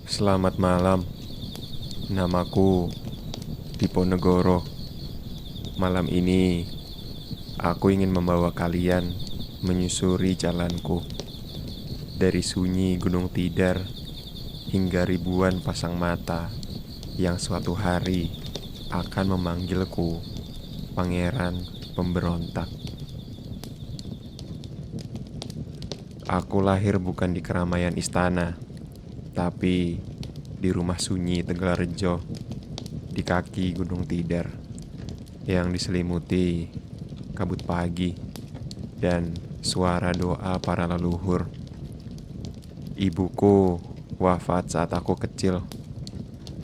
Selamat malam, namaku Diponegoro. Malam ini aku ingin membawa kalian menyusuri jalanku dari sunyi Gunung Tidar hingga ribuan pasang mata yang suatu hari akan memanggilku Pangeran Pemberontak. Aku lahir bukan di keramaian istana, tapi di rumah sunyi Tegalrejo, di kaki Gunung Tidar yang diselimuti kabut pagi dan suara doa para leluhur. Ibuku wafat saat aku kecil.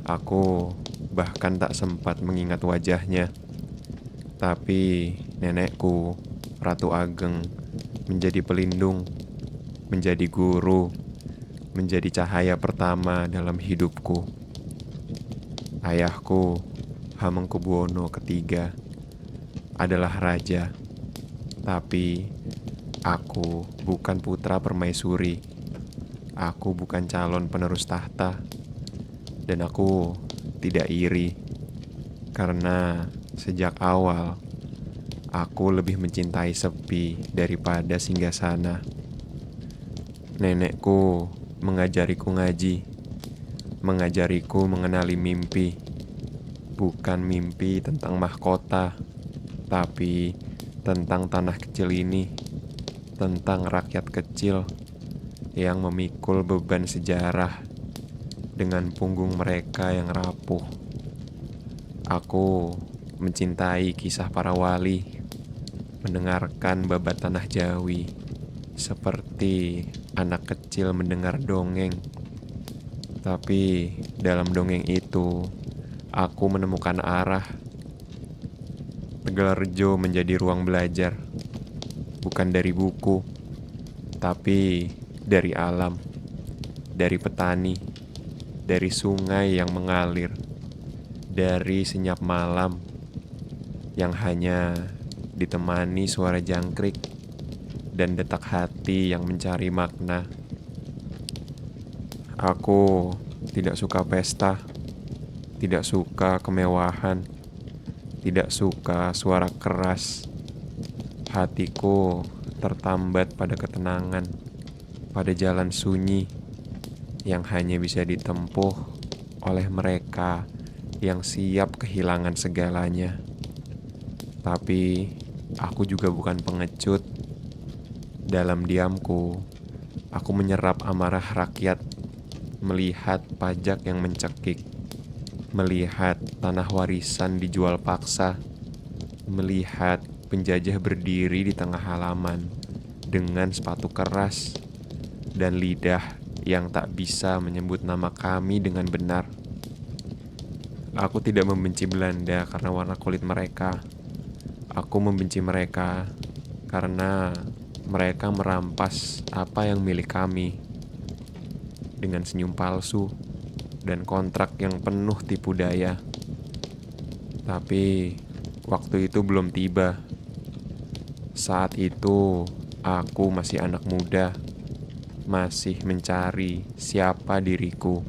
Aku bahkan tak sempat mengingat wajahnya. Tapi nenekku, Ratu Ageng, menjadi pelindung, menjadi guru, menjadi cahaya pertama dalam hidupku. Ayahku, Hamengkubuwono III, adalah raja, tapi aku bukan putra permaisuri. Aku bukan calon penerus tahta, dan aku tidak iri karena sejak awal aku lebih mencintai sepi daripada singgasana. Nenekku mengajariku ngaji, mengajariku mengenali mimpi. Bukan mimpi tentang mahkota, tapi tentang tanah kecil ini, tentang rakyat kecil yang memikul beban sejarah dengan punggung mereka yang rapuh. Aku mencintai kisah para wali, mendengarkan babat tanah Jawi, seperti anak kecil mendengar dongeng. Tapi dalam dongeng itu, aku menemukan arah. Tegalrejo menjadi ruang belajar, bukan dari buku, tapi dari alam, dari petani, dari sungai yang mengalir, dari senyap malam yang hanya ditemani suara jangkrik dan detak hati yang mencari makna. Aku tidak suka pesta, tidak suka kemewahan, tidak suka suara keras. Hatiku tertambat pada ketenangan, pada jalan sunyi yang hanya bisa ditempuh oleh mereka yang siap kehilangan segalanya. Tapi aku juga bukan pengecut. Dalam diamku, aku menyerap amarah rakyat, melihat pajak yang mencekik, melihat tanah warisan dijual paksa, melihat penjajah berdiri di tengah halaman dengan sepatu keras dan lidah yang tak bisa menyebut nama kami dengan benar. Aku tidak membenci Belanda karena warna kulit mereka. Aku membenci mereka karena mereka merampas apa yang milik kami dengan senyum palsu dan kontrak yang penuh tipu daya. Tapi waktu itu belum tiba. Saat itu aku masih anak muda, masih mencari siapa diriku,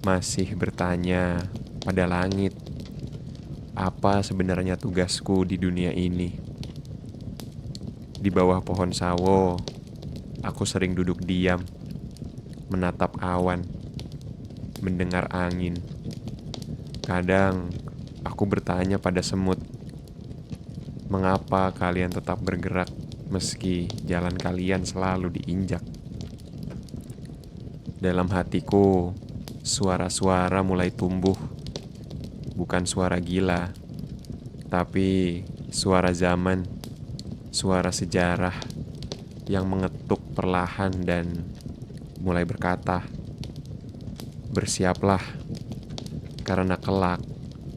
masih bertanya pada langit, apa sebenarnya tugasku di dunia ini. Di bawah pohon sawo, aku sering duduk diam, menatap awan, mendengar angin. Kadang aku bertanya pada semut, mengapa kalian tetap bergerak meski jalan kalian selalu diinjak? Dalam hatiku, suara-suara mulai tumbuh. Bukan suara gila, tapi suara zaman, suara sejarah yang mengetuk perlahan dan mulai berkata, "Bersiaplah, karena kelak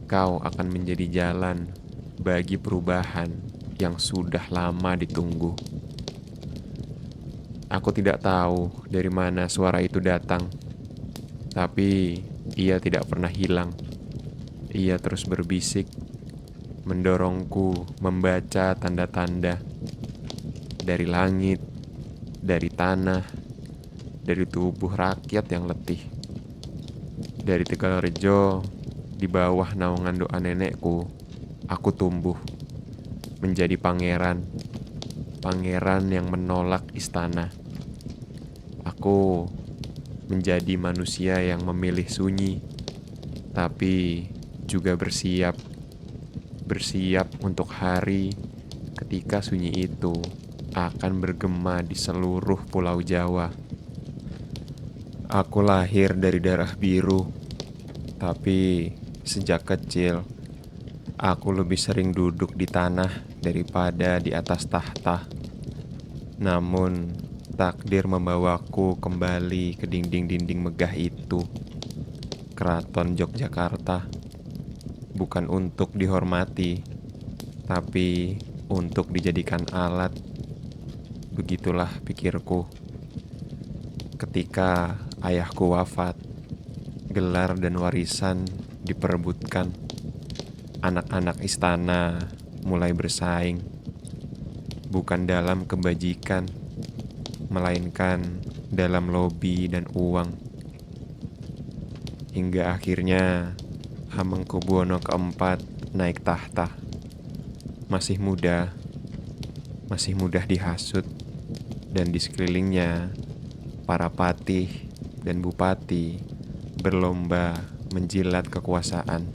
kau akan menjadi jalan bagi perubahan yang sudah lama ditunggu." Aku tidak tahu dari mana suara itu datang, tapi ia tidak pernah hilang. Ia terus berbisik, mendorongku membaca tanda-tanda dari langit, dari tanah, dari tubuh rakyat yang letih. Dari Tegalrejo, di bawah naungan doa nenekku, aku tumbuh menjadi pangeran. Pangeran yang menolak istana. Aku menjadi manusia yang memilih sunyi, tapi juga bersiap. Bersiap untuk hari ketika sunyi itu akan bergema di seluruh pulau Jawa. Aku lahir dari darah biru, tapi sejak kecil aku lebih sering duduk di tanah daripada di atas tahta. Namun, takdir membawaku kembali ke dinding-dinding megah itu, Keraton Yogyakarta, bukan untuk dihormati, tapi untuk dijadikan alat. Begitulah pikirku. Ketika ayahku wafat, gelar dan warisan diperebutkan. Anak-anak istana mulai bersaing, bukan dalam kebajikan, melainkan dalam lobi dan uang. Hingga akhirnya Hamengkubuwono keempat naik tahta. Masih mudah dihasut, dan di sekelilingnya para patih dan bupati berlomba menjilat kekuasaan.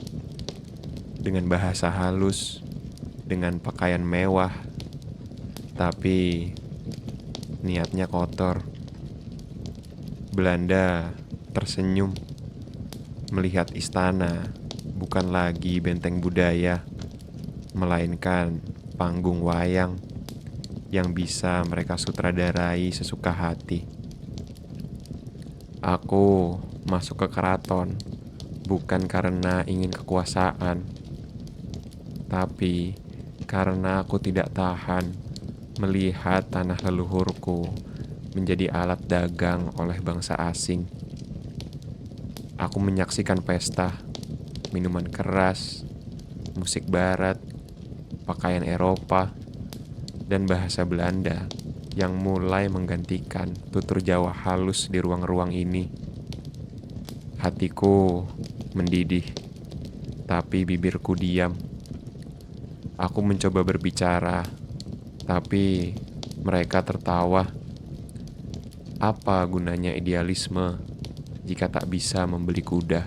Dengan bahasa halus, dengan pakaian mewah, tapi niatnya kotor. Belanda tersenyum melihat istana bukan lagi benteng budaya, melainkan panggung wayang yang bisa mereka sutradarai sesuka hati. Aku masuk ke keraton bukan karena ingin kekuasaan, tapi karena aku tidak tahan melihat tanah leluhurku menjadi alat dagang oleh bangsa asing. Aku menyaksikan pesta, minuman keras, musik barat, pakaian Eropa, dan bahasa Belanda yang mulai menggantikan tutur Jawa halus di ruang-ruang ini. Hatiku mendidih, tapi bibirku diam. Aku mencoba berbicara, tapi mereka tertawa. Apa gunanya idealisme jika tak bisa membeli kuda?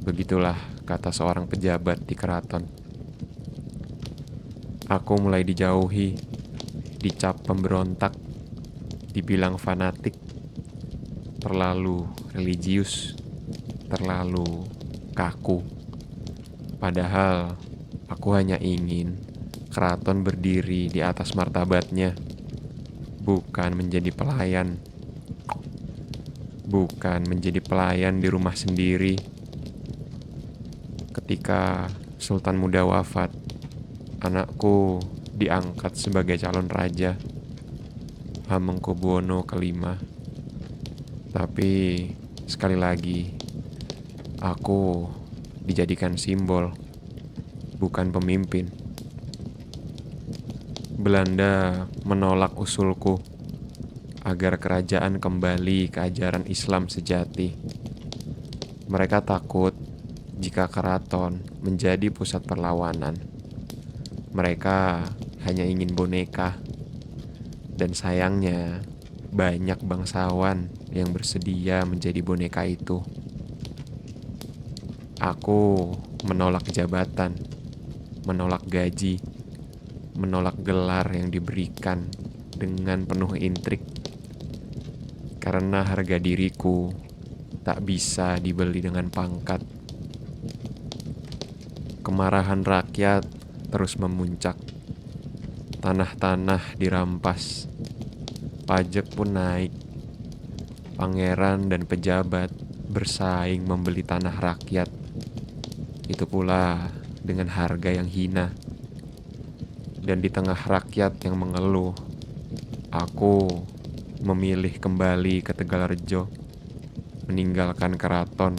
Begitulah kata seorang pejabat di keraton. Aku mulai dijauhi, dicap pemberontak, dibilang fanatik, terlalu religius, terlalu kaku. Padahal aku hanya ingin keraton berdiri di atas martabatnya, bukan menjadi pelayan. Bukan menjadi pelayan di rumah sendiri. Ketika Sultan muda wafat, anakku diangkat sebagai calon raja, Hamengkubuwono kelima. Tapi sekali lagi, aku dijadikan simbol, bukan pemimpin. Belanda menolak usulku agar kerajaan kembali ke ajaran Islam sejati. Mereka takut jika keraton menjadi pusat perlawanan. Mereka hanya ingin boneka, dan sayangnya banyak bangsawan yang bersedia menjadi boneka itu. Aku menolak jabatan, menolak gaji, menolak gelar yang diberikan dengan penuh intrik. Karena harga diriku tak bisa dibeli dengan pangkat. Kemarahan rakyat terus memuncak. Tanah-tanah dirampas. Pajak pun naik. Pangeran dan pejabat bersaing membeli tanah rakyat. Itu pula dengan harga yang hina. Dan di tengah rakyat yang mengeluh, aku memilih kembali ke Tegalrejo, meninggalkan keraton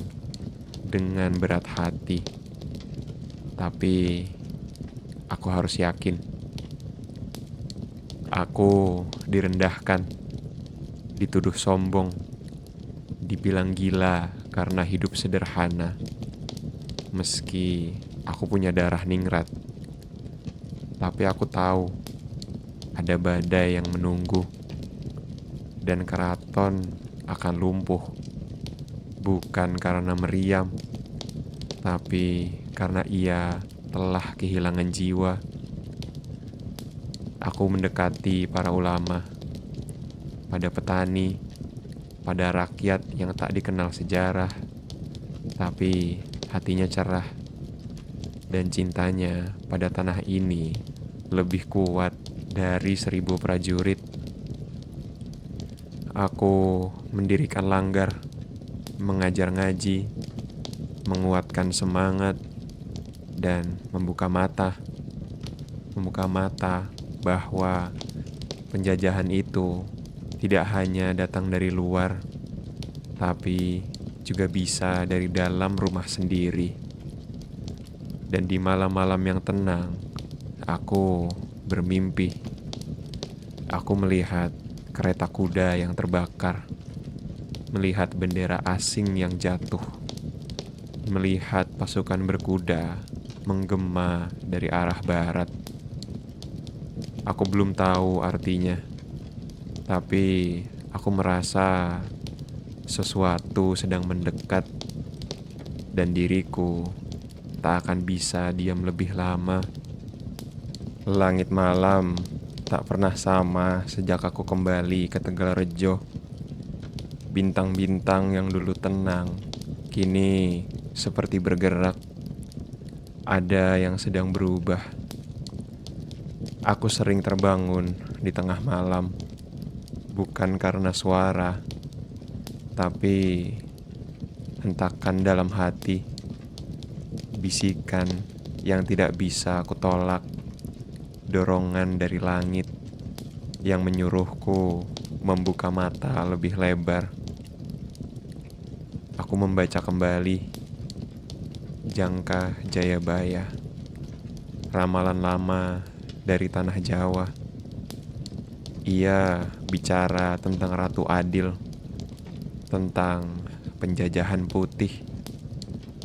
dengan berat hati. Tapi aku harus yakin, aku direndahkan, dituduh sombong, Dibilang gila karena hidup sederhana. Meski aku punya darah ningrat, tapi aku tahu ada badai yang menunggu dan keraton akan lumpuh. Bukan karena meriam, tapi karena ia telah kehilangan jiwa. Aku mendekati para ulama, pada petani, pada rakyat yang tak dikenal sejarah, tapi hatinya cerah. Dan cintanya pada tanah ini lebih kuat dari 1000 prajurit. Aku mendirikan langgar, mengajar ngaji, menguatkan semangat, dan membuka mata. Membuka mata bahwa penjajahan itu tidak hanya datang dari luar, tapi juga bisa dari dalam rumah sendiri. Dan di malam-malam yang tenang, aku bermimpi. Aku melihat kereta kuda yang terbakar, melihat bendera asing yang jatuh, melihat pasukan berkuda menggema dari arah barat. Aku belum tahu artinya, tapi aku merasa sesuatu sedang mendekat dan diriku tak akan bisa diam lebih lama. Langit malam tak pernah sama sejak aku kembali ke Tegalrejo. Bintang-bintang yang dulu tenang, kini seperti bergerak. Ada yang sedang berubah. Aku sering terbangun di tengah malam, bukan karena suara, tapi hentakan dalam hati. Bisikan yang tidak bisa aku tolak, dorongan dari langit yang menyuruhku membuka mata lebih lebar. Aku membaca kembali Jangka Jayabaya, ramalan lama dari tanah Jawa. Ia bicara tentang Ratu Adil, tentang penjajahan putih,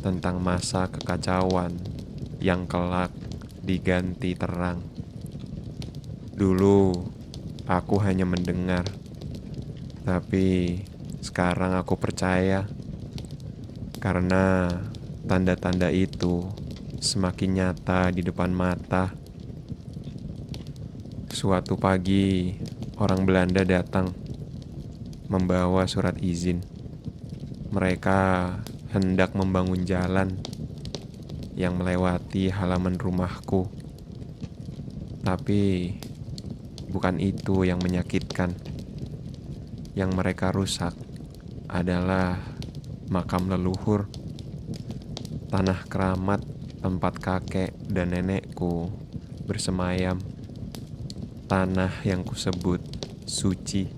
tentang masa kekacauan yang kelak diganti terang. Dulu aku hanya mendengar, tapi sekarang aku percaya, karena tanda-tanda itu semakin nyata di depan mata. Suatu pagi, orang Belanda datang membawa surat izin. Mereka hendak membangun jalan yang melewati halaman rumahku. Tapi bukan itu yang menyakitkan. Yang mereka rusak adalah makam leluhur, tanah keramat tempat kakek dan nenekku bersemayam. Tanah yang kusebut suci,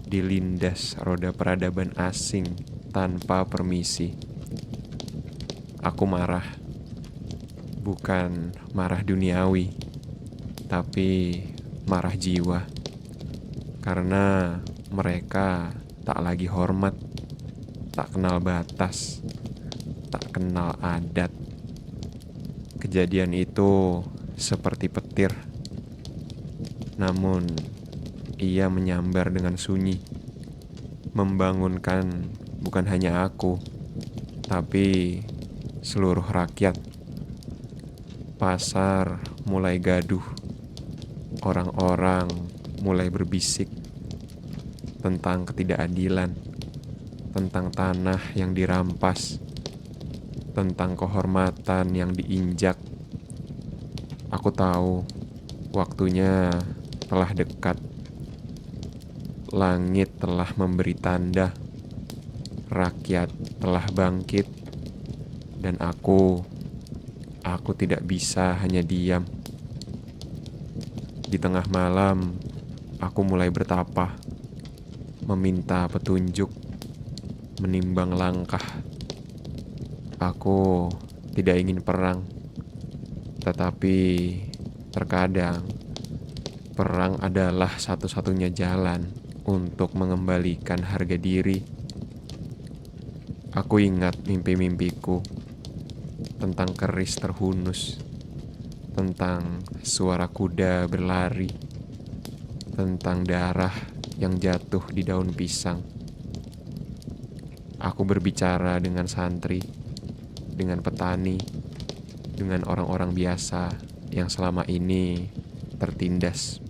dilindas roda peradaban asing tanpa permisi. Aku marah, bukan marah duniawi, tapi marah jiwa. Karena mereka tak lagi hormat, tak kenal batas, tak kenal adat. Kejadian itu seperti petir, namun ia menyambar dengan sunyi, membangunkan bukan hanya aku, tapi seluruh rakyat. Pasar mulai gaduh, orang-orang mulai berbisik tentang ketidakadilan, tentang tanah yang dirampas, tentang kehormatan yang diinjak. Aku tahu waktunya telah dekat. Langit telah memberi tanda, rakyat telah bangkit, dan aku tidak bisa hanya diam. Di tengah malam, aku mulai bertapa, meminta petunjuk, menimbang langkah. Aku tidak ingin perang, tetapi terkadang perang adalah satu-satunya jalan untuk mengembalikan harga diri. Aku ingat mimpi-mimpiku tentang keris terhunus, tentang suara kuda berlari, tentang darah yang jatuh di daun pisang. Aku berbicara dengan santri, dengan petani, dengan orang-orang biasa yang selama ini tertindas.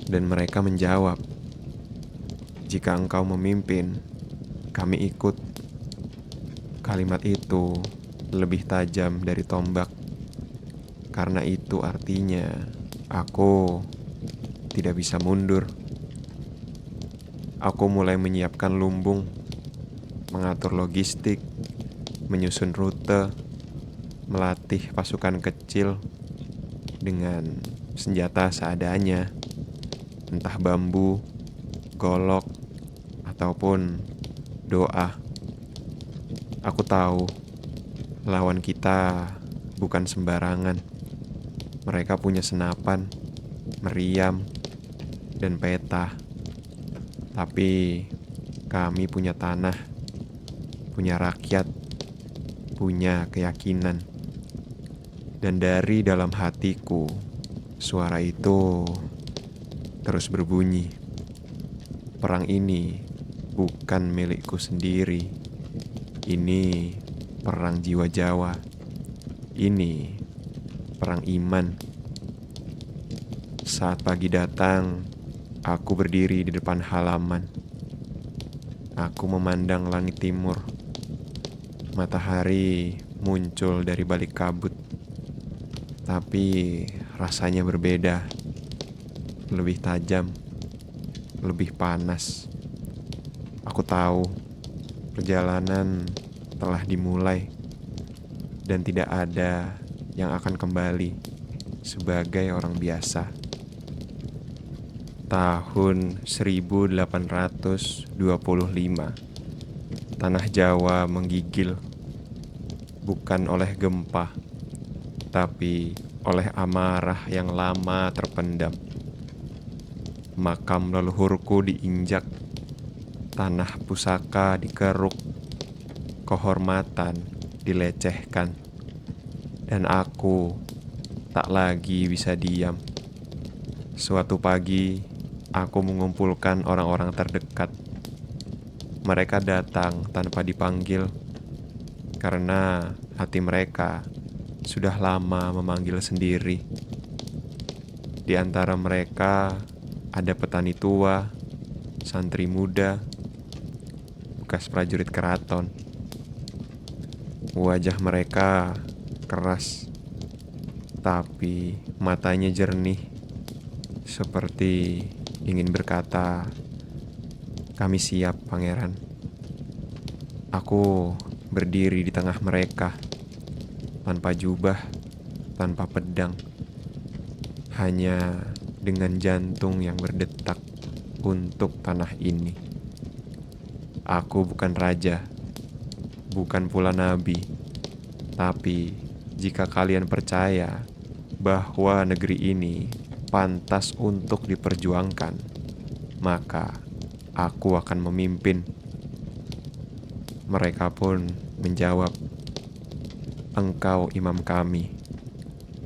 Dan mereka menjawab, "Jika engkau memimpin, kami ikut." Kalimat itu lebih tajam dari tombak, karena itu artinya aku tidak bisa mundur. Aku mulai menyiapkan lumbung, mengatur logistik, menyusun rute, melatih pasukan kecil dengan senjata seadanya, entah bambu, golok, ataupun doa. Aku tahu lawan kita bukan sembarangan. Mereka punya senapan, meriam, dan peta. Tapi kami punya tanah, punya rakyat, punya keyakinan. Dan dari dalam hatiku, suara itu terus berbunyi. Perang ini bukan milikku sendiri. Ini perang jiwa Jawa. Ini perang iman. Saat pagi datang, aku berdiri di depan halaman. Aku memandang langit timur. Matahari muncul dari balik kabut. Tapi rasanya berbeda. Lebih tajam, lebih panas. Aku tahu perjalanan telah dimulai dan tidak ada yang akan kembali sebagai orang biasa. Tahun 1825, tanah Jawa menggigil, bukan oleh gempa, tapi oleh amarah yang lama terpendam. Makam leluhurku diinjak, tanah pusaka dikeruk, kehormatan dilecehkan, dan aku tak lagi bisa diam. Suatu pagi, aku mengumpulkan orang-orang terdekat. Mereka datang tanpa dipanggil, karena hati mereka sudah lama memanggil sendiri. Di antara mereka ada petani tua, santri muda, bekas prajurit keraton. Wajah mereka keras, tapi matanya jernih, seperti ingin berkata, "Kami siap, pangeran." Aku berdiri di tengah mereka, tanpa jubah, tanpa pedang, hanya dengan jantung yang berdetak untuk tanah ini. Aku bukan raja, bukan pula nabi, tapi jika kalian percaya bahwa negeri ini pantas untuk diperjuangkan, maka aku akan memimpin. Mereka pun menjawab, "Engkau imam kami,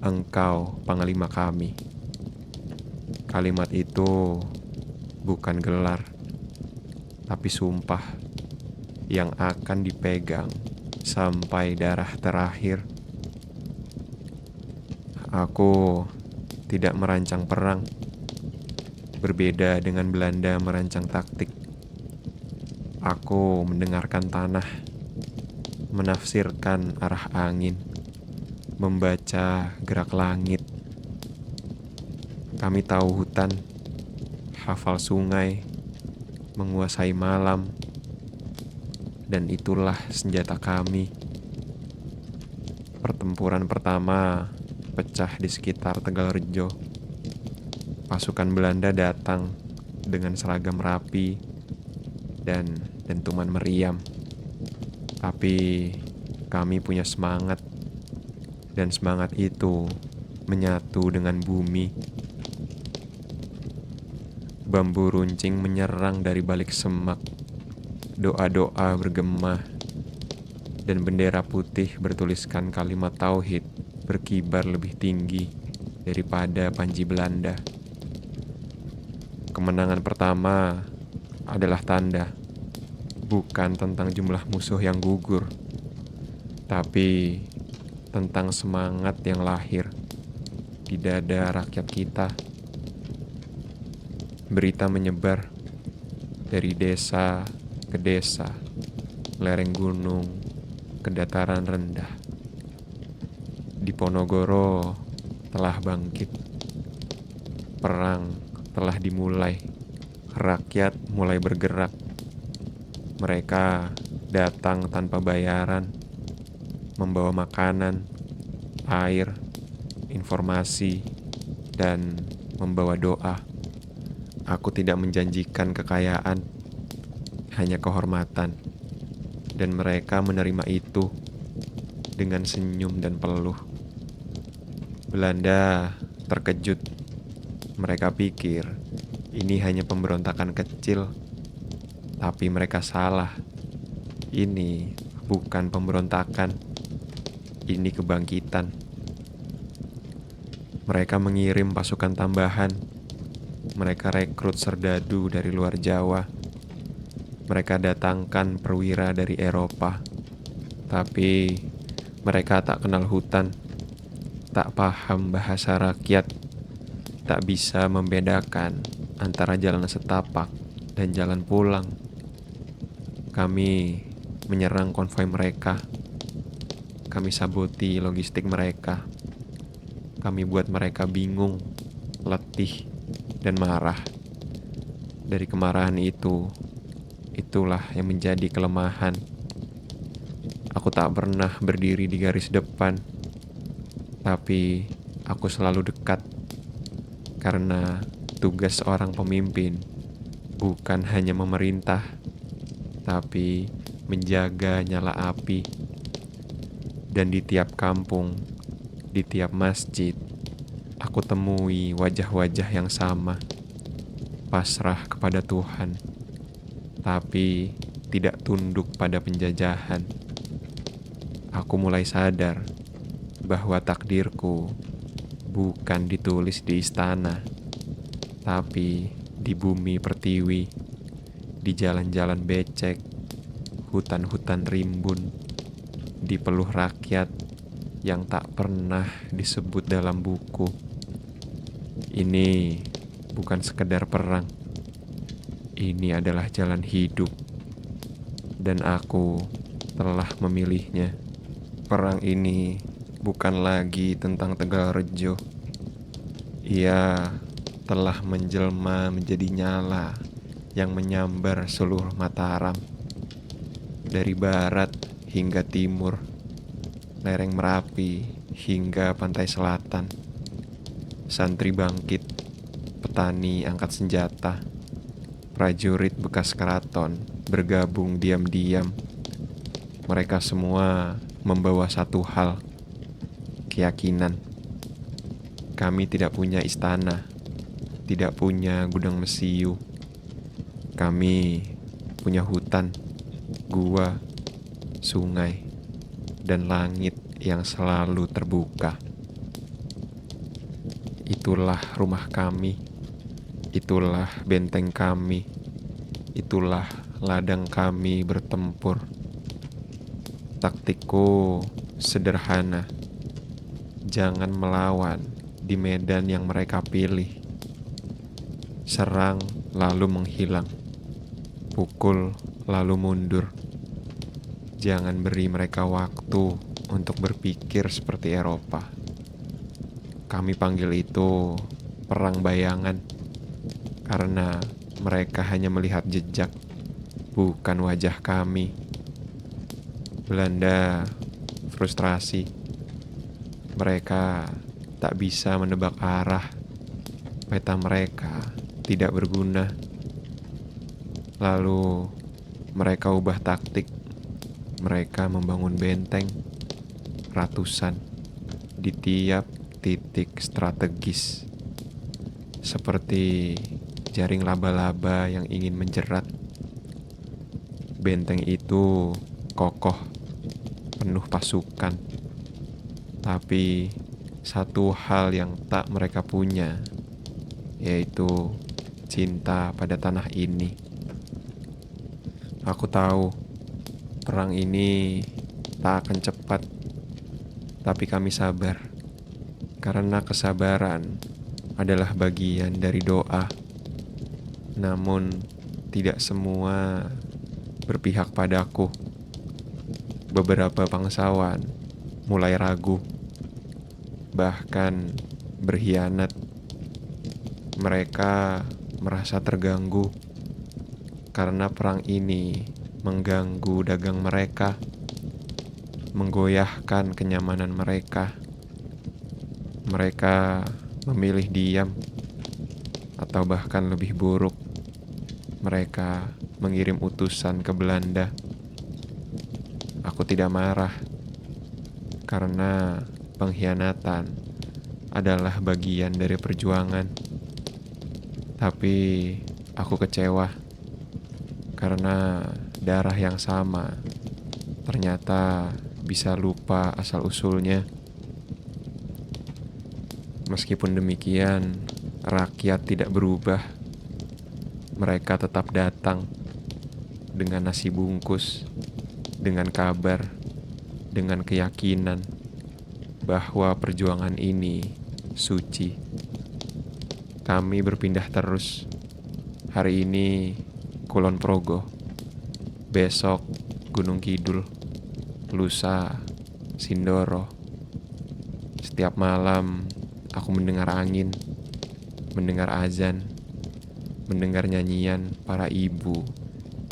engkau panglima kami." Kalimat itu bukan gelar, tapi sumpah yang akan dipegang sampai darah terakhir. Aku tidak merancang perang, berbeda dengan Belanda merancang taktik. Aku mendengarkan tanah, menafsirkan arah angin, membaca gerak langit. Kami tahu hutan, hafal sungai, menguasai malam, dan itulah senjata kami. Pertempuran pertama pecah di sekitar Tegalrejo. Pasukan Belanda datang dengan seragam rapi dan dentuman meriam. Tapi kami punya semangat, dan semangat itu menyatu dengan bumi. Bambu runcing menyerang dari balik semak. doa-doa bergema, dan bendera putih bertuliskan kalimat tauhid berkibar lebih tinggi daripada panji Belanda. Kemenangan pertama adalah tanda, bukan tentang jumlah musuh yang gugur, tapi tentang semangat yang lahir di dada rakyat kita. Berita menyebar dari desa ke desa, lereng gunung ke dataran rendah. Diponegoro telah bangkit. Perang telah dimulai. Rakyat mulai bergerak. Mereka datang tanpa bayaran, membawa makanan, air, informasi, dan membawa doa. Aku tidak menjanjikan kekayaan, hanya kehormatan, dan mereka menerima itu dengan senyum dan peluh. Belanda terkejut. Mereka pikir ini hanya pemberontakan kecil, tapi mereka salah. Ini bukan pemberontakan, ini kebangkitan. Mereka mengirim pasukan tambahan. Mereka rekrut serdadu dari luar Jawa. Mereka datangkan perwira dari Eropa. Tapi mereka tak kenal hutan, tak paham bahasa rakyat, tak bisa membedakan antara jalan setapak dan jalan pulang. Kami menyerang konvoi mereka. Kami saboti logistik mereka. Kami buat mereka bingung, letih, dan marah. Dari kemarahan itu, itulah yang menjadi kelemahan. Aku tak pernah berdiri di garis depan, tapi aku selalu dekat. Karena tugas seorang pemimpin bukan hanya memerintah, tapi menjaga nyala api. Dan di tiap kampung, di tiap masjid, aku temui wajah-wajah yang sama, pasrah kepada Tuhan, tapi tidak tunduk pada penjajahan. Aku mulai sadar bahwa takdirku bukan ditulis di istana, tapi di bumi pertiwi, di jalan-jalan becek, hutan-hutan rimbun, di peluh rakyat yang tak pernah disebut dalam buku. Ini bukan sekedar perang. Ini adalah jalan hidup, dan aku telah memilihnya. Perang ini bukan lagi tentang Tegalrejo. Ia telah menjelma menjadi nyala yang menyambar seluruh Mataram. Dari barat hingga timur, lereng Merapi hingga pantai selatan. Santri bangkit, petani angkat senjata, prajurit bekas keraton bergabung diam-diam. Mereka semua membawa satu hal, keyakinan. Kami tidak punya istana, tidak punya gudang mesiu. Kami punya hutan, gua, sungai, dan langit yang selalu terbuka. Itulah rumah kami, itulah benteng kami, itulah ladang kami bertempur. Taktikku sederhana. Jangan melawan di medan yang mereka pilih. Serang lalu menghilang. Pukul lalu mundur. Jangan beri mereka waktu untuk berpikir seperti Eropa. Kami panggil itu perang bayangan, karena mereka hanya melihat jejak, bukan wajah kami. Belanda frustrasi. Mereka tak bisa menebak arah. Peta mereka tidak berguna. Lalu mereka ubah taktik. Mereka membangun benteng ratusan di tiap titik strategis, seperti jaring laba-laba yang ingin menjerat. Benteng itu kokoh, penuh pasukan. Tapi satu hal yang tak mereka punya, yaitu cinta pada tanah ini. Aku tahu perang ini tak akan cepat, tapi kami sabar. Karena kesabaran adalah bagian dari doa. Namun tidak semua berpihak padaku. Beberapa bangsawan mulai ragu, bahkan berkhianat. Mereka merasa terganggu karena perang ini mengganggu dagang mereka, menggoyahkan kenyamanan mereka. Mereka memilih diam, atau bahkan lebih buruk, mereka mengirim utusan ke Belanda. Aku tidak marah, karena pengkhianatan adalah bagian dari perjuangan. Tapi aku kecewa, karena darah yang sama ternyata bisa lupa asal-usulnya. Meskipun demikian, rakyat tidak berubah. Mereka tetap datang dengan nasi bungkus, dengan kabar, dengan keyakinan bahwa perjuangan ini suci. Kami berpindah terus. Hari ini Kulon Progo, besok Gunung Kidul, lusa Sindoro. Setiap malam aku mendengar angin, mendengar azan, mendengar nyanyian para ibu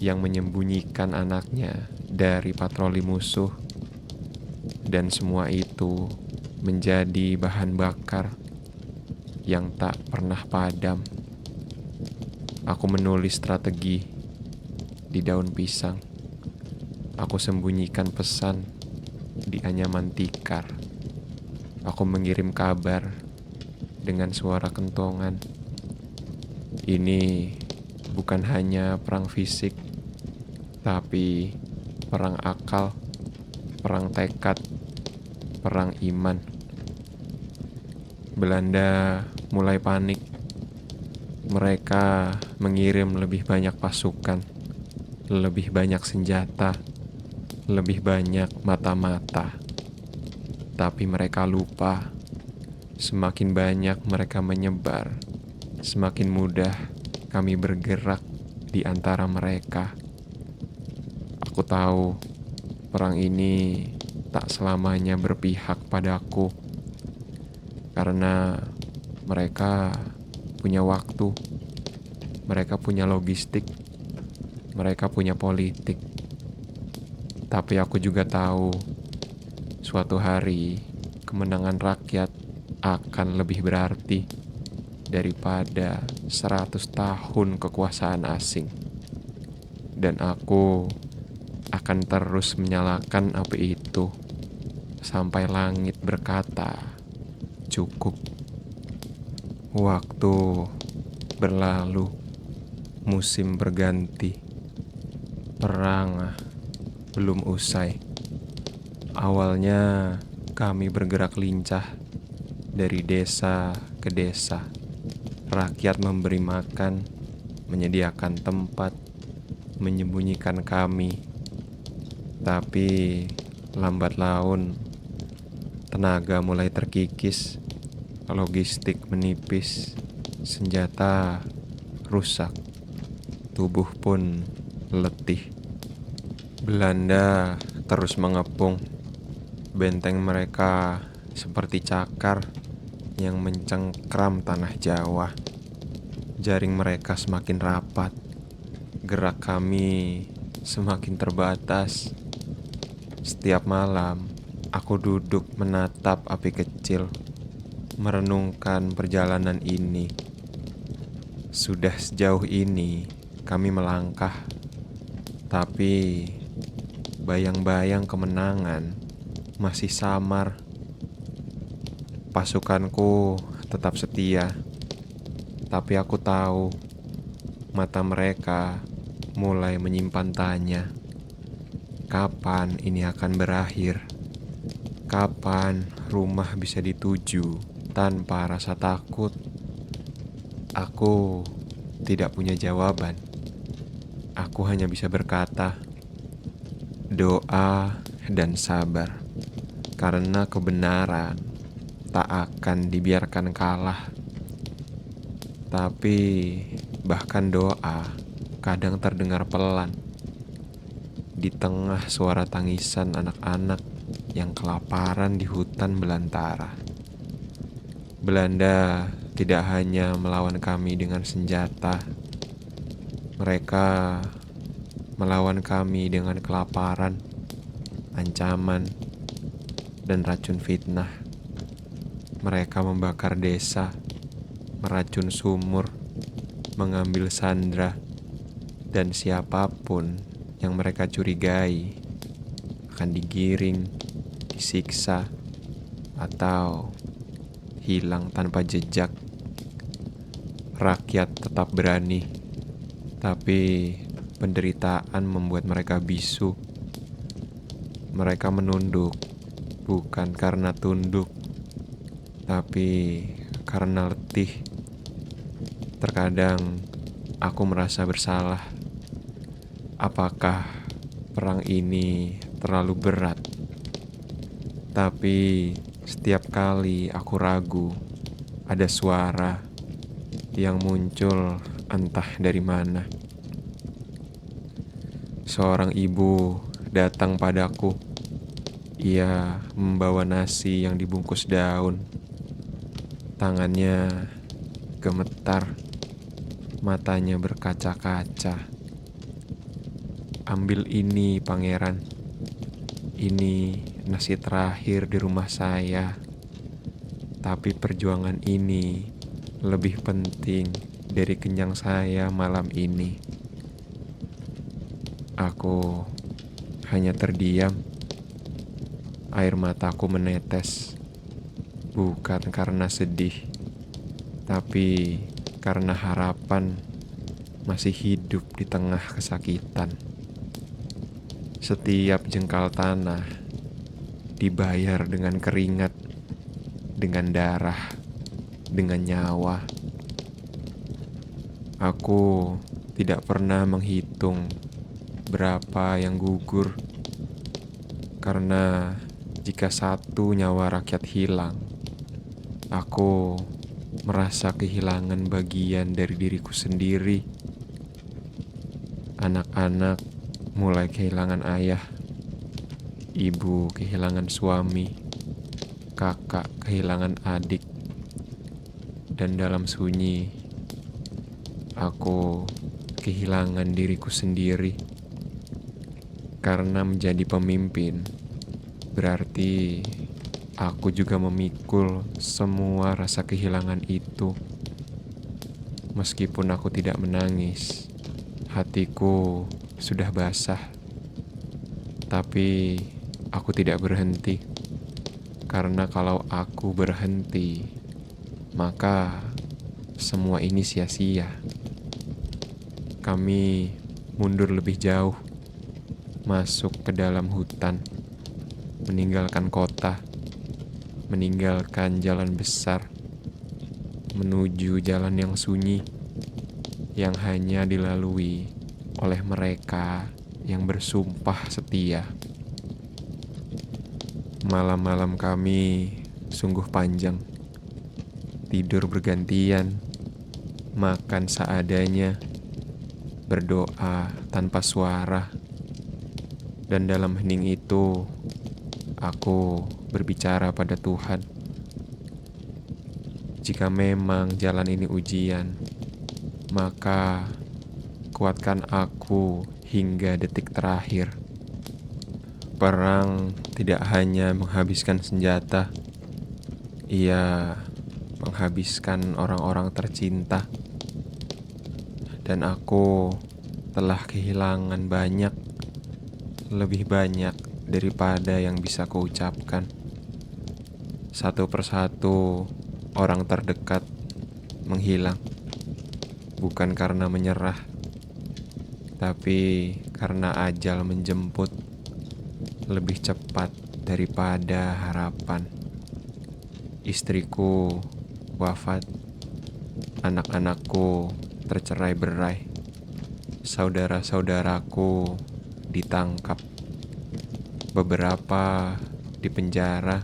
yang menyembunyikan anaknya dari patroli musuh. Dan semua itu menjadi bahan bakar yang tak pernah padam. Aku menulis strategi di daun pisang. Aku sembunyikan pesan di anyaman tikar. Aku mengirim kabar dengan suara kentongan. Ini bukan hanya perang fisik, tapi perang akal, perang tekad, perang iman. Belanda mulai panik. Mereka mengirim lebih banyak pasukan, lebih banyak senjata, lebih banyak mata-mata. Tapi mereka lupa, semakin banyak mereka menyebar, semakin mudah kami bergerak di antara mereka. Aku tahu perang ini tak selamanya berpihak padaku, karena mereka punya waktu, mereka punya logistik, mereka punya politik. Tapi aku juga tahu suatu hari kemenangan rakyat akan lebih berarti daripada 100 tahun kekuasaan asing. Dan aku akan terus menyalakan api itu sampai langit berkata, cukup. Waktu berlalu, musim berganti, perang belum usai. Awalnya kami bergerak lincah dari desa ke desa. Rakyat memberi makan, menyediakan tempat, menyembunyikan kami. Tapi lambat laun, tenaga mulai terkikis, logistik menipis, senjata rusak, tubuh pun letih. Belanda terus mengepung. Benteng mereka seperti cakar yang mencengkram tanah Jawa. Jaring mereka semakin rapat, gerak kami semakin terbatas. Setiap malam, aku duduk menatap api kecil, merenungkan perjalanan ini. Sudah sejauh ini kami melangkah, tapi bayang-bayang kemenangan masih samar. Pasukanku tetap setia, tapi aku tahu mata mereka mulai menyimpan tanya, kapan ini akan berakhir? Kapan rumah bisa dituju tanpa rasa takut? Aku tidak punya jawaban. Aku hanya bisa berkata, doa dan sabar. Karena kebenaran tak akan dibiarkan kalah. Tapi bahkan doa kadang terdengar pelan di tengah suara tangisan anak-anak yang kelaparan di hutan belantara. Belanda tidak hanya melawan kami dengan senjata. Mereka melawan kami dengan kelaparan, ancaman, dan racun fitnah. Mereka membakar desa, meracun sumur, mengambil sandera, dan siapapun yang mereka curigai akan digiring, disiksa, atau hilang tanpa jejak. Rakyat tetap berani, tapi penderitaan membuat mereka bisu. Mereka menunduk, bukan karena tunduk, tapi karena letih. Terkadang aku merasa bersalah. Apakah perang ini terlalu berat? Tapi setiap kali aku ragu, ada suara yang muncul entah dari mana. Seorang ibu datang padaku. Ia membawa nasi yang dibungkus daun. Tangannya gemetar, matanya berkaca-kaca. Ambil ini, pangeran. Ini nasi terakhir di rumah saya. Tapi perjuangan ini lebih penting dari kenyang saya malam ini. Aku hanya terdiam. Air mataku menetes, bukan karena sedih, tapi karena harapan masih hidup di tengah kesakitan. Setiap jengkal tanah dibayar dengan keringat, dengan darah, dengan nyawa. Aku tidak pernah menghitung berapa yang gugur, karena jika satu nyawa rakyat hilang, aku merasa kehilangan bagian dari diriku sendiri. Anak-anak mulai kehilangan ayah, ibu kehilangan suami, kakak kehilangan adik, dan dalam sunyi, aku kehilangan diriku sendiri. Karena menjadi pemimpin berarti aku juga memikul semua rasa kehilangan itu. Meskipun aku tidak menangis, hatiku sudah basah. Tapi aku tidak berhenti. Karena kalau aku berhenti, maka semua ini sia-sia. Kami mundur lebih jauh, masuk ke dalam hutan, meninggalkan kota, meninggalkan jalan besar, menuju jalan yang sunyi, yang hanya dilalui oleh mereka yang bersumpah setia. Malam-malam kami sungguh panjang, tidur bergantian, makan seadanya, berdoa tanpa suara, dan dalam hening itu aku berbicara pada Tuhan. Jika memang jalan ini ujian, maka kuatkan aku hingga detik terakhir. Perang tidak hanya menghabiskan senjata, ia menghabiskan orang-orang tercinta. Dan aku telah kehilangan banyak, lebih banyak daripada yang bisa kuucapkan. Satu persatu orang terdekat menghilang, bukan karena menyerah, Tapi karena ajal menjemput lebih cepat daripada harapan, istriku wafat, anak-anakku tercerai-berai, saudara-saudaraku ditangkap, beberapa dipenjara,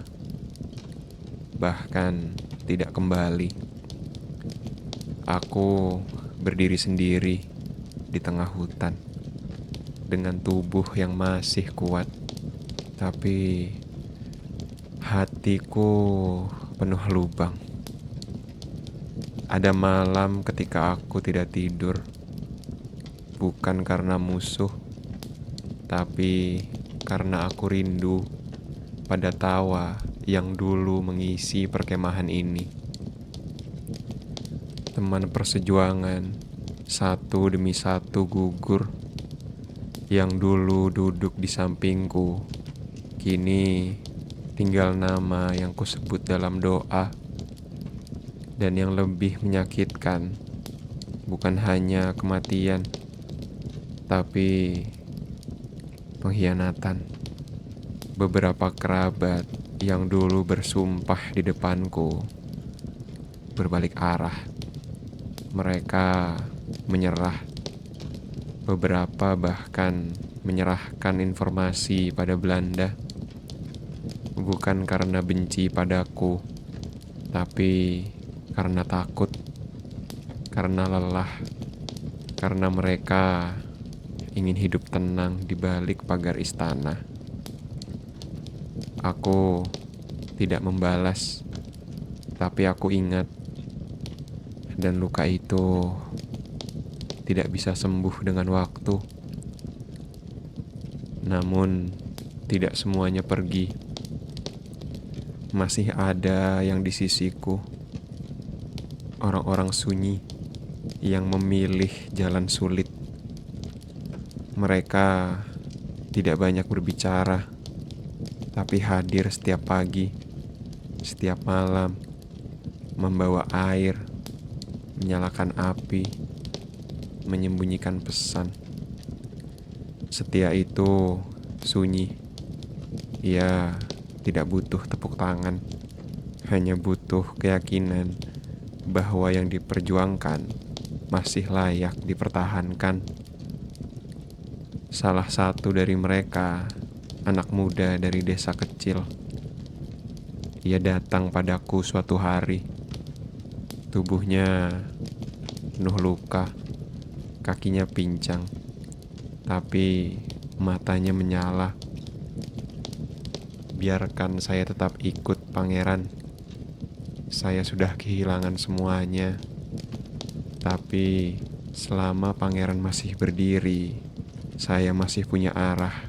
bahkan tidak kembali. Aku berdiri sendiri di tengah hutan dengan tubuh yang masih kuat, tapi hatiku penuh lubang. Ada malam ketika aku tidak tidur, bukan karena musuh, tapi karena aku rindu pada tawa yang dulu mengisi perkemahan ini. Teman persejuangan satu demi satu gugur, yang dulu duduk di sampingku kini tinggal nama yang kusebut dalam doa. Dan yang lebih menyakitkan bukan hanya kematian, tapi pengkhianatan. Beberapa kerabat yang dulu bersumpah di depanku berbalik arah. Mereka menyerah. Beberapa bahkan menyerahkan informasi pada Belanda. Bukan karena benci padaku, tapi karena takut, karena lelah, karena mereka ingin hidup tenang di balik pagar istana. Aku tidak membalas, tapi aku ingat, dan luka itu tidak bisa sembuh dengan waktu. Namun, tidak semuanya pergi. Masih ada yang di sisiku. Orang-orang sunyi yang memilih jalan sulit. Mereka tidak banyak berbicara, tapi hadir setiap pagi, setiap malam, membawa air, menyalakan api, menyembunyikan pesan. Setia itu sunyi. Ia tidak butuh tepuk tangan, hanya butuh keyakinan bahwa yang diperjuangkan masih layak dipertahankan. Salah satu dari mereka, anak muda dari desa kecil. Ia datang padaku suatu hari. Tubuhnya penuh luka, kakinya pincang, tapi matanya menyala. Biarkan saya tetap ikut, pangeran. Saya sudah kehilangan semuanya, tapi selama pangeran masih berdiri, saya masih punya arah.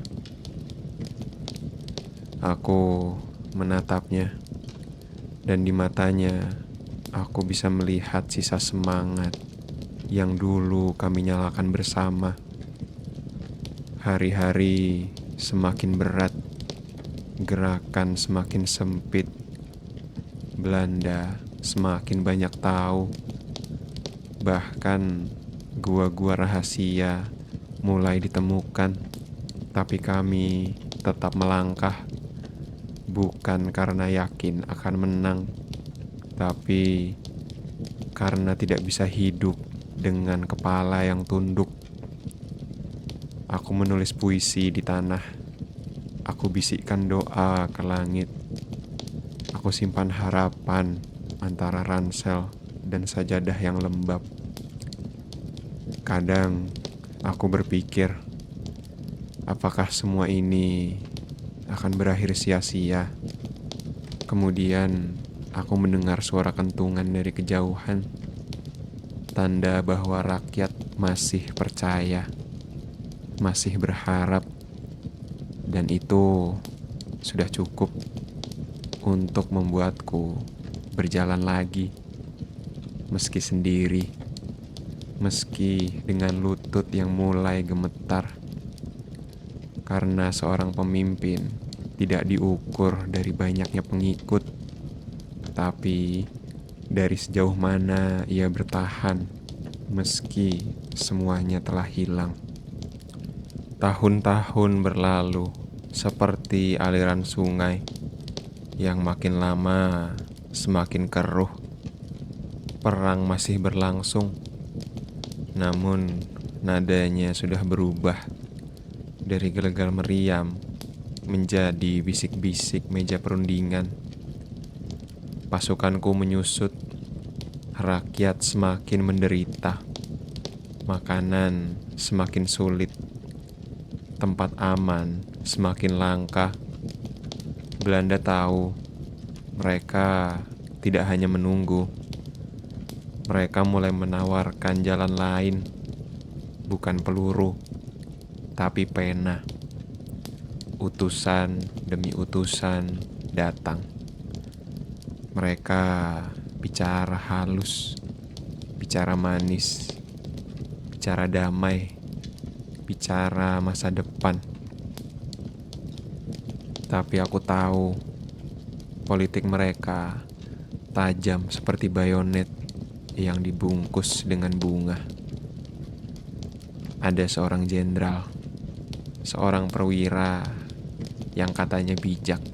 Aku menatapnya, dan di matanya aku bisa melihat sisa semangat yang dulu kami nyalakan bersama. Hari-hari semakin berat, gerakan semakin sempit. Belanda semakin banyak tahu. Bahkan gua-gua rahasia mulai ditemukan. Tapi kami tetap melangkah. Bukan karena yakin akan menang, tapi karena tidak bisa hidup dengan kepala yang tunduk. Aku menulis puisi di tanah. Aku bisikkan doa ke langit. Aku simpan harapan antara ransel dan sajadah yang lembab. Kadang aku berpikir, apakah semua ini akan berakhir sia-sia? Kemudian aku mendengar suara kentungan dari kejauhan. Tanda bahwa rakyat masih percaya, masih berharap. Dan itu sudah cukup untuk membuatku berjalan lagi, meski sendiri, meski dengan lutut yang mulai gemetar. Karena seorang pemimpin tidak diukur dari banyaknya pengikut, tapi dari sejauh mana ia bertahan meski semuanya telah hilang. Tahun-tahun berlalu seperti aliran sungai yang makin lama semakin keruh. Perang masih berlangsung, namun nadanya sudah berubah dari gelegar meriam menjadi bisik-bisik meja perundingan. Pasukanku menyusut, rakyat semakin menderita, makanan semakin sulit, tempat aman semakin langka. Belanda tahu mereka tidak hanya menunggu, mereka mulai menawarkan jalan lain, bukan peluru, tapi pena. Utusan demi utusan datang. Mereka bicara halus, bicara manis, bicara damai, bicara masa depan. Tapi aku tahu politik mereka tajam seperti bayonet yang dibungkus dengan bunga. Ada seorang jenderal, seorang perwira yang katanya bijak,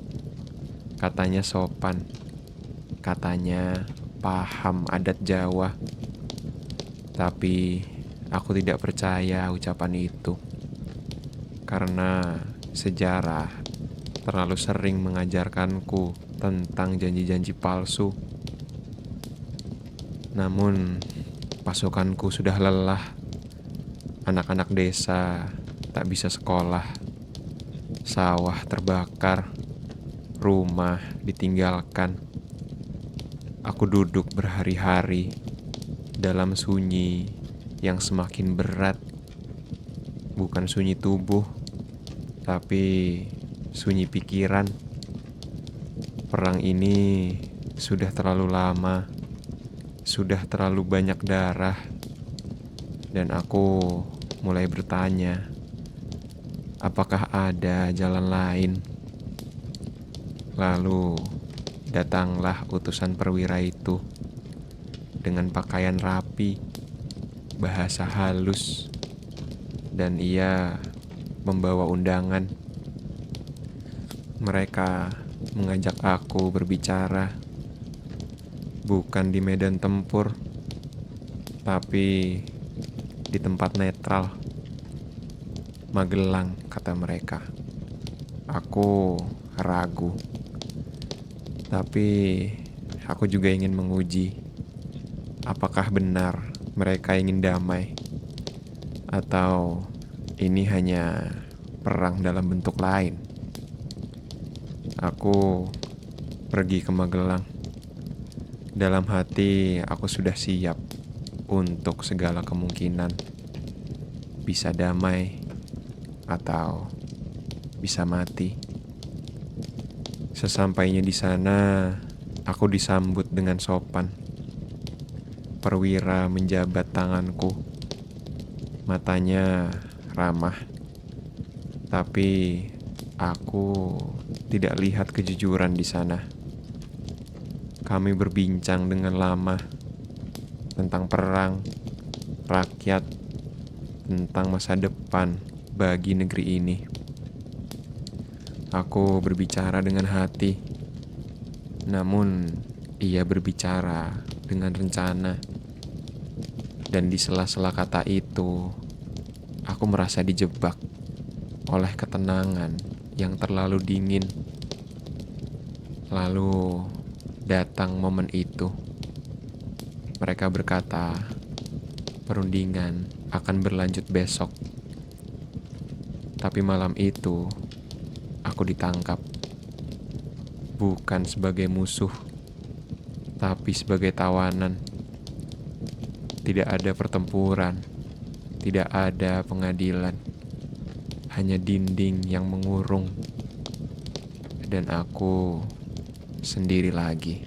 katanya sopan, katanya paham adat Jawa. Tapi aku tidak percaya ucapan itu, karena sejarah terlalu sering mengajarkanku tentang janji-janji palsu. Namun pasukanku sudah lelah. Anak-anak desa tak bisa sekolah, sawah terbakar, rumah ditinggalkan. Aku duduk berhari-hari dalam sunyi yang semakin berat. Bukan sunyi tubuh, tapi sunyi pikiran. Perang ini sudah terlalu lama, sudah terlalu banyak darah, dan aku mulai bertanya, apakah ada jalan lain? Lalu datanglah utusan perwira itu dengan pakaian rapi, bahasa halus, dan ia membawa undangan. Mereka mengajak aku berbicara, bukan di medan tempur, tapi di tempat netral. Magelang, kata mereka. Aku ragu, tapi aku juga ingin menguji apakah benar mereka ingin damai, atau ini hanya perang dalam bentuk lain. Aku pergi ke Magelang. Dalam hati aku sudah siap untuk segala kemungkinan. Bisa damai atau bisa mati. Sesampainya di sana, aku disambut dengan sopan. Perwira menjabat tanganku. Matanya ramah. Tapi aku tidak lihat kejujuran di sana. Kami berbincang dengan lama tentang perang, rakyat, tentang masa depan bagi negeri ini. Aku berbicara dengan hati, namun ia berbicara dengan rencana. Dan di sela-sela kata itu, aku merasa dijebak oleh ketenangan yang terlalu dingin. Lalu datang momen itu. Mereka berkata, perundingan akan berlanjut besok. Tapi malam itu, aku ditangkap. Bukan sebagai musuh, tapi sebagai tawanan. Tidak ada pertempuran, tidak ada pengadilan. Hanya dinding yang mengurung. Dan aku sendiri lagi.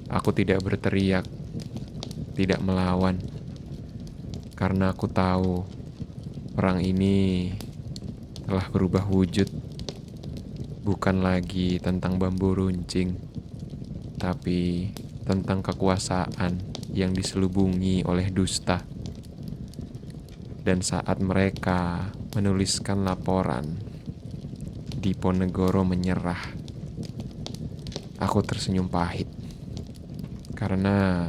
Aku tidak berteriak, tidak melawan, karena aku tahu perang ini telah berubah wujud. Bukan lagi tentang bambu runcing, tapi tentang kekuasaan yang diselubungi oleh dusta. Dan saat mereka menuliskan laporan. Diponegoro menyerah. Aku tersenyum pahit. Karena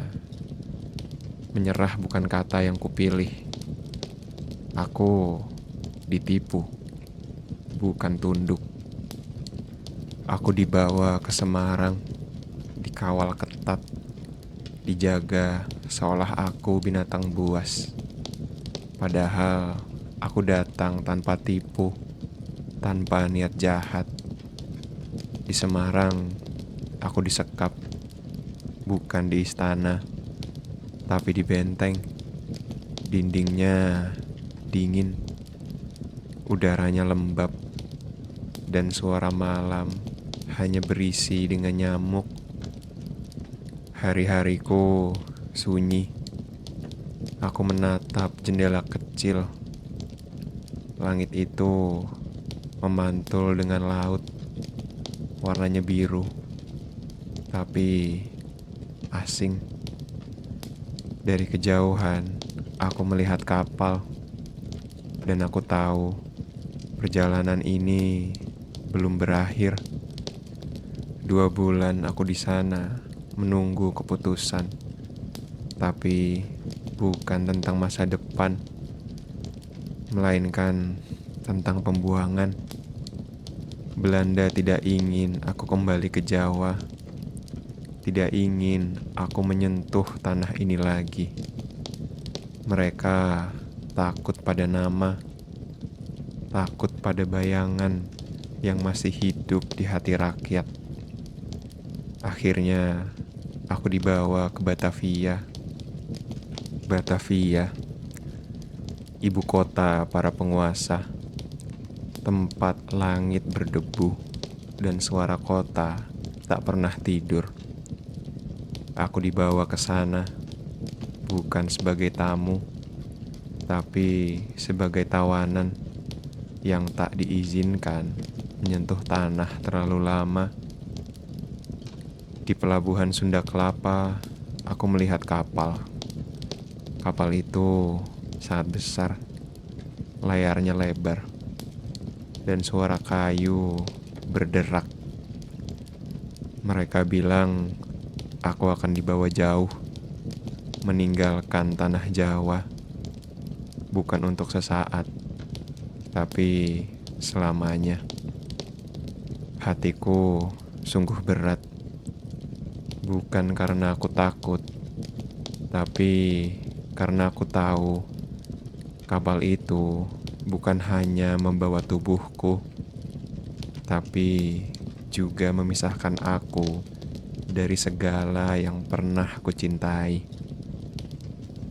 menyerah bukan kata yang kupilih. Aku ditipu, bukan tunduk. Aku dibawa ke Semarang, dikawal ketat, dijaga seolah aku binatang buas. Padahal aku datang tanpa tipu, tanpa niat jahat. Di Semarang, aku disekap, bukan di istana, tapi di benteng. Dindingnya dingin, udaranya lembab, dan suara malam hanya berisi dengan nyamuk. Hari-hariku sunyi. Aku menatap jendela kecil. Langit itu memantul dengan laut. Warnanya biru, tapi asing. Dari kejauhan, aku melihat kapal. Dan aku tahu perjalanan ini belum berakhir. 2 bulan aku di sana menunggu keputusan. Tapi bukan tentang masa depan, melainkan tentang pembuangan. Belanda tidak ingin aku kembali ke Jawa. Tidak ingin aku menyentuh tanah ini lagi. Mereka takut pada nama, takut pada bayangan yang masih hidup di hati rakyat. Akhirnya, aku dibawa ke Batavia. Batavia, ibu kota para penguasa, tempat langit berdebu dan suara kota tak pernah tidur. Aku dibawa ke sana bukan sebagai tamu, tapi sebagai tawanan yang tak diizinkan menyentuh tanah terlalu lama. Di pelabuhan Sunda Kelapa, aku melihat kapal. Kapal itu sangat besar, layarnya lebar, dan suara kayu berderak. Mereka bilang aku akan dibawa jauh, meninggalkan tanah Jawa, bukan untuk sesaat, tapi selamanya. Hatiku sungguh berat, bukan karena aku takut, tapi karena aku tahu kapal itu bukan hanya membawa tubuhku, tapi juga memisahkan aku dari segala yang pernah aku cintai.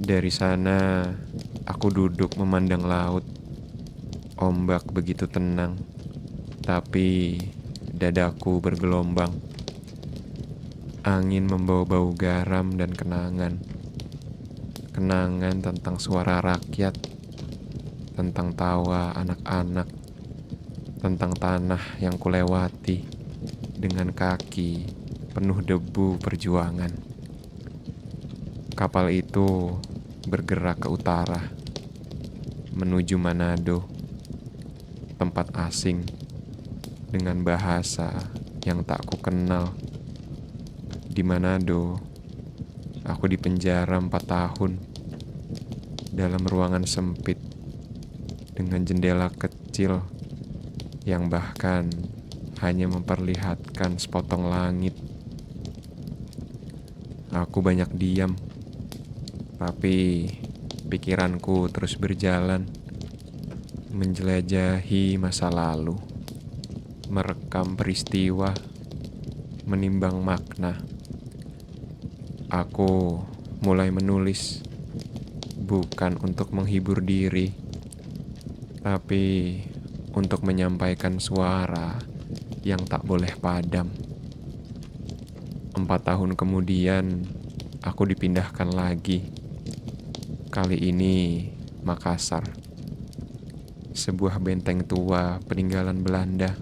Dari sana, aku duduk memandang laut. Ombak begitu tenang, tapi dadaku bergelombang. Angin membawa bau garam dan kenangan. Kenangan tentang suara rakyat, tentang tawa anak-anak, tentang tanah yang kulewati dengan kaki penuh debu perjuangan. Kapal itu bergerak ke utara, menuju Manado, tempat asing dengan bahasa yang tak kukenal. Di Manado, aku dipenjara 4 tahun dalam ruangan sempit dengan jendela kecil yang bahkan hanya memperlihatkan sepotong langit. Aku banyak diam, tapi pikiranku terus berjalan, menjelajahi masa lalu, merekam peristiwa, menimbang makna. Aku mulai menulis, bukan untuk menghibur diri, tapi untuk menyampaikan suara yang tak boleh padam. 4 tahun kemudian, aku dipindahkan lagi. Kali ini Makassar, sebuah benteng tua peninggalan Belanda.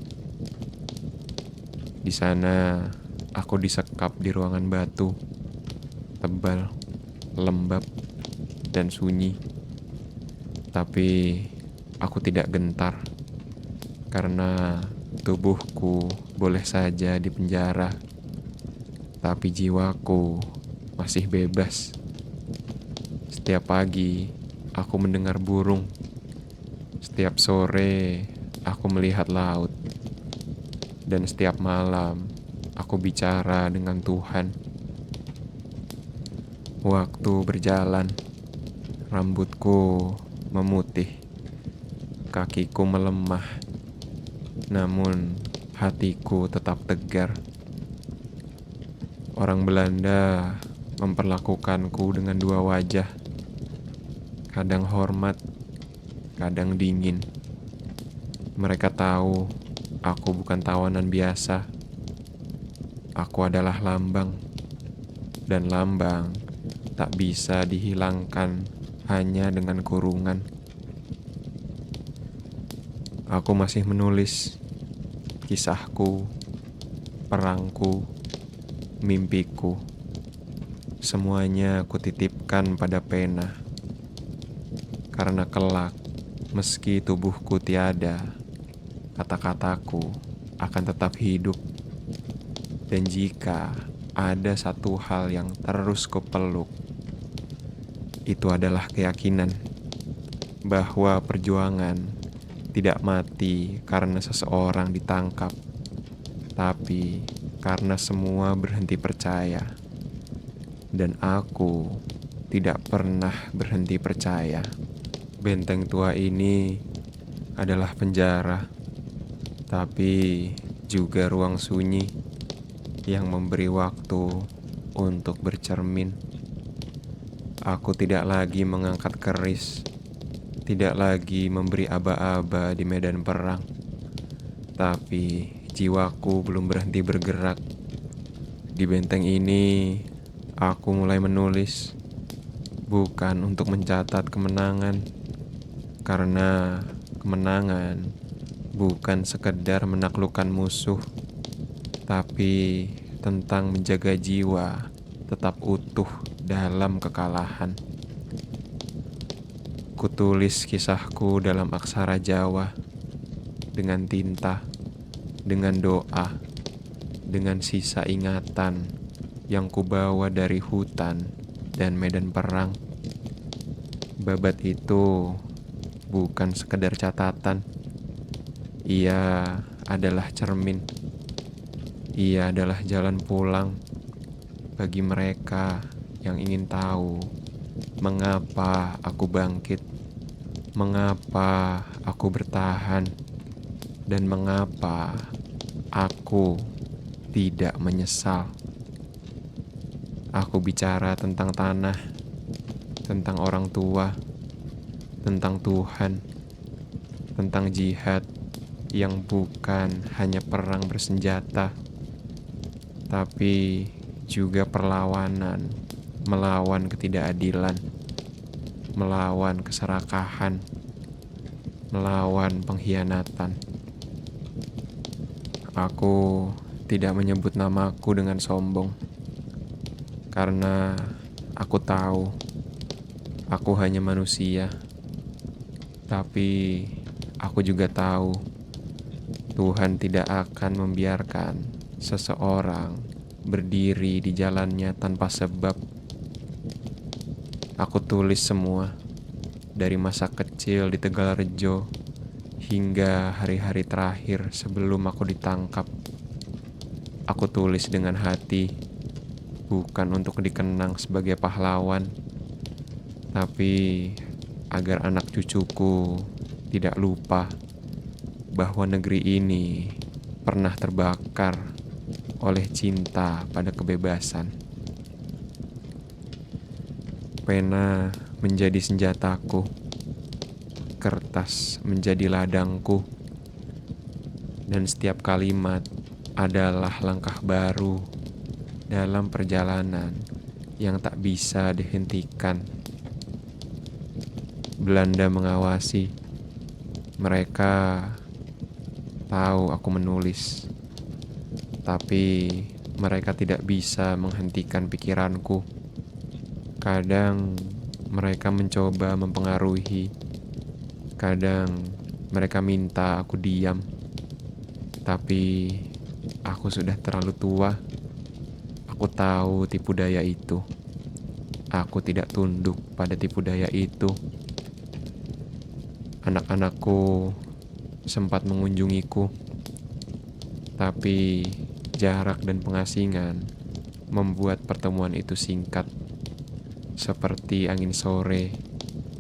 Di sana, aku disekap di ruangan batu, tebal, lembab, dan sunyi. Tapi aku tidak gentar karena tubuhku boleh saja dipenjara, tapi jiwaku masih bebas. Setiap pagi aku mendengar burung, setiap sore aku melihat laut, dan setiap malam aku bicara dengan Tuhan. Waktu berjalan, rambutku memutih, kakiku melemah, namun hatiku tetap tegar. Orang Belanda memperlakukanku dengan dua wajah, kadang hormat, kadang dingin. Mereka tahu aku bukan tawanan biasa. Aku adalah lambang, dan lambang tak bisa dihilangkan hanya dengan kurungan. Aku masih menulis kisahku, perangku, mimpiku. Semuanya aku titipkan pada pena. Karena kelak, meski tubuhku tiada, kata-kataku akan tetap hidup. Dan jika ada satu hal yang terus kupeluk, itu adalah keyakinan bahwa perjuangan tidak mati karena seseorang ditangkap, tapi karena semua berhenti percaya. Dan aku tidak pernah berhenti percaya. Benteng tua ini adalah penjara, tapi juga ruang sunyi yang memberi waktu untuk bercermin. Aku tidak lagi mengangkat keris, tidak lagi memberi aba-aba di medan perang. Tapi jiwaku belum berhenti bergerak. Di benteng ini, aku mulai menulis, bukan untuk mencatat kemenangan, karena kemenangan bukan sekedar menaklukkan musuh, tapi tentang menjaga jiwa tetap utuh dalam kekalahan. Kutulis kisahku dalam aksara Jawa, dengan tinta, dengan doa, dengan sisa ingatan yang kubawa dari hutan dan medan perang. Babat itu bukan sekedar catatan. Ia adalah cermin. Ia adalah jalan pulang bagi mereka yang ingin tahu mengapa aku bangkit, mengapa aku bertahan, dan mengapa aku tidak menyesal. Aku bicara tentang tanah, tentang orang tua, tentang Tuhan, tentang jihad yang bukan hanya perang bersenjata, tapi juga perlawanan melawan ketidakadilan, melawan keserakahan, melawan pengkhianatan. Aku tidak menyebut namaku dengan sombong, karena aku tahu aku hanya manusia. Tapi aku juga tahu Tuhan tidak akan membiarkan seseorang berdiri di jalannya tanpa sebab. Aku tulis semua, dari masa kecil di Tegalrejo hingga hari-hari terakhir sebelum aku ditangkap. Aku tulis dengan hati, bukan untuk dikenang sebagai pahlawan, tapi agar anak cucuku tidak lupa bahwa negeri ini pernah terbakar oleh cinta pada kebebasan. Pena menjadi senjataku, kertas menjadi ladangku, dan setiap kalimat adalah langkah baru dalam perjalanan yang tak bisa dihentikan. Belanda mengawasi. Mereka tahu aku menulis, tapi mereka tidak bisa menghentikan pikiranku. Kadang mereka mencoba mempengaruhi, Kadang mereka minta aku diam, tapi aku sudah terlalu tua. Aku tahu tipu daya itu. Aku tidak tunduk pada tipu daya itu. Anak-anakku sempat mengunjungiku, tapi jarak dan pengasingan membuat pertemuan itu singkat, seperti angin sore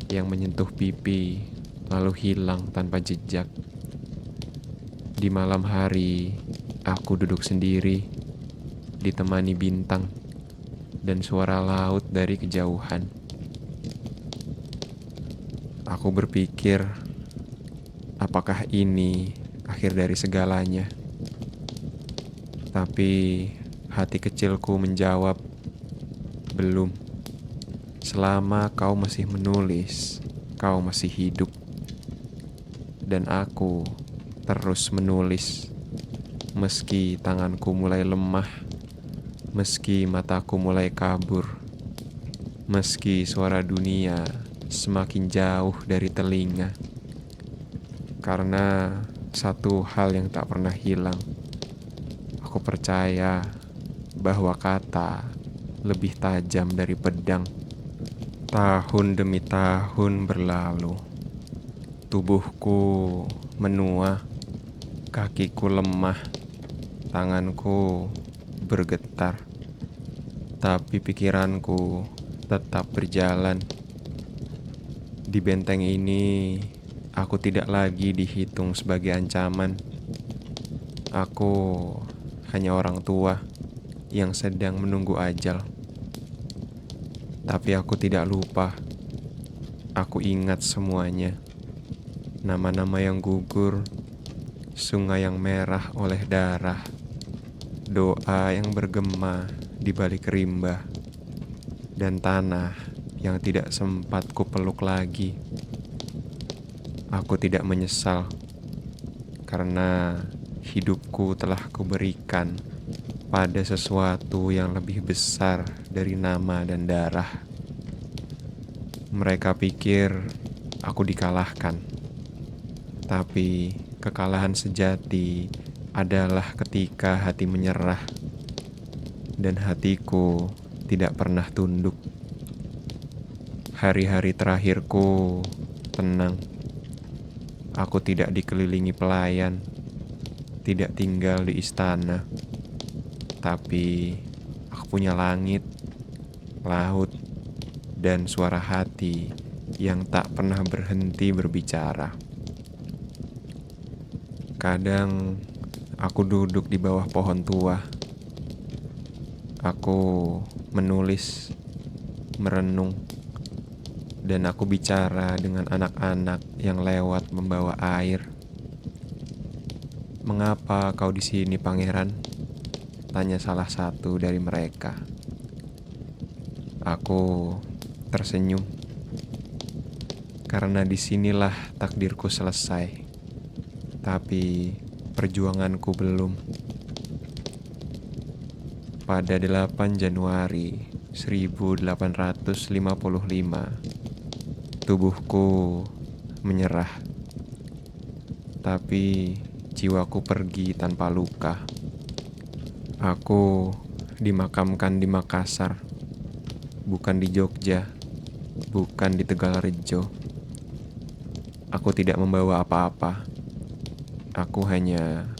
yang menyentuh pipi lalu hilang tanpa jejak. Di malam hari, aku duduk sendiri, ditemani bintang dan suara laut dari kejauhan. Aku berpikir, apakah ini akhir dari segalanya? Tapi hati kecilku menjawab, belum. Selama kau masih menulis, kau masih hidup. Dan aku terus menulis, meski tanganku mulai lemah, meski mataku mulai kabur, meski suara dunia semakin jauh dari telinga. Karena satu hal yang tak pernah hilang, aku percaya bahwa kata lebih tajam dari pedang. Tahun demi tahun berlalu, tubuhku menua, kakiku lemah, tanganku bergetar, tapi pikiranku tetap berjalan. Di benteng ini, aku tidak lagi dihitung sebagai ancaman. Aku hanya orang tua yang sedang menunggu ajal. Tapi aku tidak lupa. Aku ingat semuanya. Nama-nama yang gugur, sungai yang merah oleh darah, doa yang bergema di balik rimba, dan tanah yang tidak sempat kupeluk lagi. Aku tidak menyesal, karena hidupku telah kuberikan pada sesuatu yang lebih besar dari nama dan darah. Mereka pikir aku dikalahkan, tapi kekalahan sejati adalah ketika hati menyerah, dan hatiku tidak pernah tunduk. Hari-hari terakhirku tenang. Aku tidak dikelilingi pelayan, tidak tinggal di istana, tapi aku punya langit, laut, dan suara hati yang tak pernah berhenti berbicara. Kadang aku duduk di bawah pohon tua. Aku menulis, merenung, dan aku bicara dengan anak-anak yang lewat membawa air. "Mengapa kau di sini, pangeran?" tanya salah satu dari mereka. Aku tersenyum, karena disinilah takdirku selesai, tapi perjuanganku belum. Pada 8 Januari 1855, tubuhku menyerah, tapi jiwaku pergi tanpa luka. Aku dimakamkan di Makassar, bukan di Jogja, bukan di Tegalrejo. Aku tidak membawa apa-apa. Aku hanya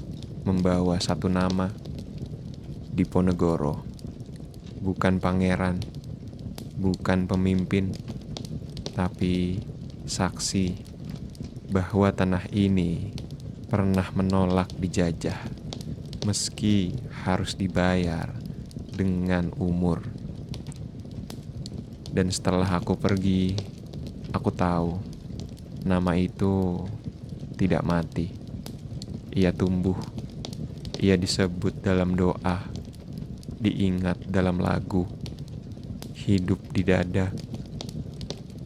membawa satu nama, Diponegoro. Bukan pangeran, bukan pemimpin, tapi saksi bahwa tanah ini pernah menolak dijajah, meski harus dibayar dengan umur. Dan setelah aku pergi, aku tahu nama itu tidak mati. Ia tumbuh, ia disebut dalam doa, diingat dalam lagu, hidup di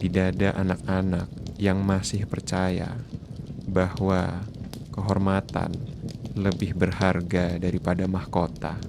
dada anak-anak yang masih percaya bahwa kehormatan lebih berharga daripada mahkota.